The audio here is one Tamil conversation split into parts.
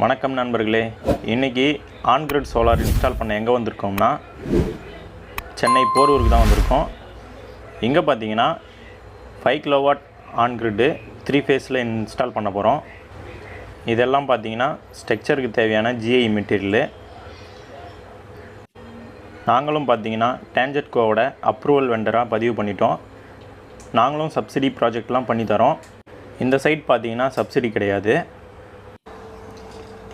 வணக்கம் நண்பர்களே, இன்றைக்கி ஆன்கிரிட் சோலார் இன்ஸ்டால் பண்ண எங்கே வந்திருக்கோம்னா சென்னை போரூருக்கு தான் வந்திருக்கோம். இங்கே பார்த்தீங்கன்னா 5 கிலோவாட் ஆன்கிரிட்டு 3 ஃபேஸில் இன்ஸ்டால் பண்ண போகிறோம். இதெல்லாம் பார்த்தீங்கன்னா ஸ்ட்ரக்சருக்கு தேவையான ஜிஐ மெட்டீரியலு. நாங்களும் பார்த்தீங்கன்னா டேஞ்சட்கோவோட அப்ரூவல் வெண்டராக பதிவு பண்ணிட்டோம். நாங்களும் சப்சிடி ப்ராஜெக்ட்லாம் பண்ணித்தரோம். இந்த சைட் பார்த்தீங்கன்னா சப்சிடி கிடையாது.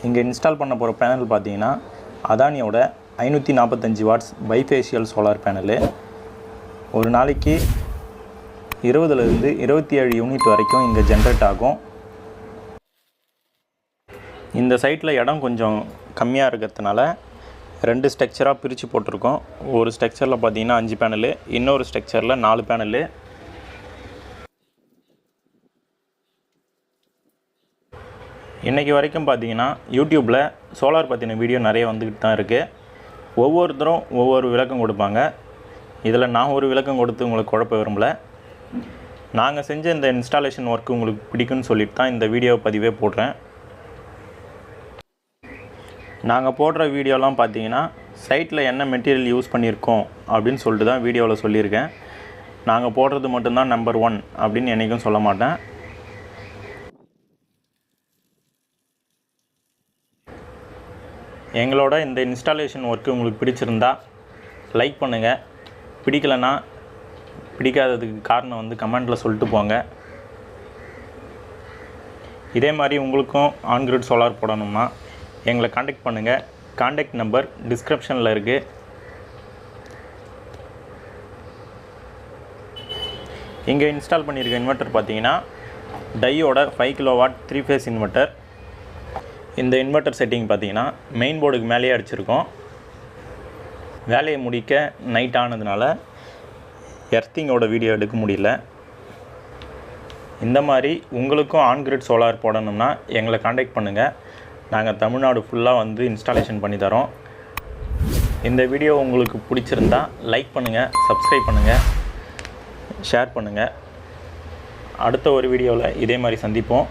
இங்கே இன்ஸ்டால் பண்ண போகிற பேனல் பார்த்தீங்கன்னா அதானியோட 545 வாட்ஸ் பைஃபேஷியல் சோலார் பேனலு. ஒரு நாளைக்கு 20லேருந்து 27 யூனிட் வரைக்கும் இங்கே ஜென்ரேட் ஆகும். இந்த சைட்டில் இடம் கொஞ்சம் கம்மியாக இருக்கிறதுனால 2 ஸ்ட்ரக்சராக பிரித்து போட்டிருக்கோம். ஒரு ஸ்ட்ரக்சரில் பார்த்தீங்கன்னா 5 பேனலு, இன்னொரு ஸ்ட்ரக்சரில் 4 பேனலு. இன்றைக்கி வரைக்கும் பார்த்தீங்கன்னா யூடியூப்பில் சோலார் பற்றின வீடியோ நிறைய வந்துக்கிட்டு தான் இருக்குது. ஒவ்வொருத்தரும் ஒவ்வொரு விளக்கம் கொடுப்பாங்க. இதில் நான் ஒரு விளக்கம் கொடுத்து உங்களுக்கு குழப்ப விரும்பலை. நாங்கள் செஞ்ச இந்த இன்ஸ்டாலேஷன் ஒர்க்கு உங்களுக்கு பிடிக்குன்னு சொல்லிட்டு தான் இந்த வீடியோ பதிவே போடுறேன். நாங்கள் போடுற வீடியோலாம் பார்த்தீங்கன்னா சைட்டில் என்ன மெட்டீரியல் யூஸ் பண்ணியிருக்கோம் அப்படின்னு சொல்லிட்டு தான் வீடியோவில் சொல்லியிருக்கேன். நாங்கள் போடுறது மட்டும்தான் நம்பர் 1 அப்படின்னு என்றைக்கும் சொல்ல மாட்டேன். எங்களோட இந்த இன்ஸ்டாலேஷன் ஒர்க்கு உங்களுக்கு பிடிச்சிருந்தா லைக் பண்ணுங்கள். பிடிக்கலைன்னா பிடிக்காததுக்கு காரணம் கமெண்ட்டில் சொல்லிட்டு போங்க. இதே மாதிரி உங்களுக்கும் ஆன்கிரிட் சோலார் போடணும்னா எங்களை காண்டாக்ட் பண்ணுங்கள். காண்டாக்ட் நம்பர் டிஸ்கிரிப்ஷனில் இருக்குது. இங்கே இன்ஸ்டால் பண்ணியிருக்க இன்வெர்ட்டர் பார்த்தீங்கன்னா டையோட 5 கிலோவாட் 3 ஃபேஸ் இன்வெர்ட்டர். இந்த இன்வெர்ட்டர் செட்டிங் பார்த்தீங்கன்னா மெயின் போர்டுக்கு மேலேயே அடிச்சிருக்கோம். வேலையை முடிக்க நைட் ஆனதுனால எர்த்திங்கோட வீடியோ எடுக்க முடியல. இந்த மாதிரி உங்களுக்கும் ஆன்கிரிட் சோலார் போடணும்னா எங்களை காண்டாக்ட் பண்ணுங்கள். நாங்கள் தமிழ்நாடு ஃபுல்லாக இன்ஸ்டாலேஷன் பண்ணி தரோம். இந்த வீடியோ உங்களுக்கு பிடிச்சிருந்தா லைக் பண்ணுங்கள், சப்ஸ்கிரைப் பண்ணுங்கள், ஷேர் பண்ணுங்கள். அடுத்த ஒரு வீடியோவில் இதே மாதிரி சந்திப்போம்.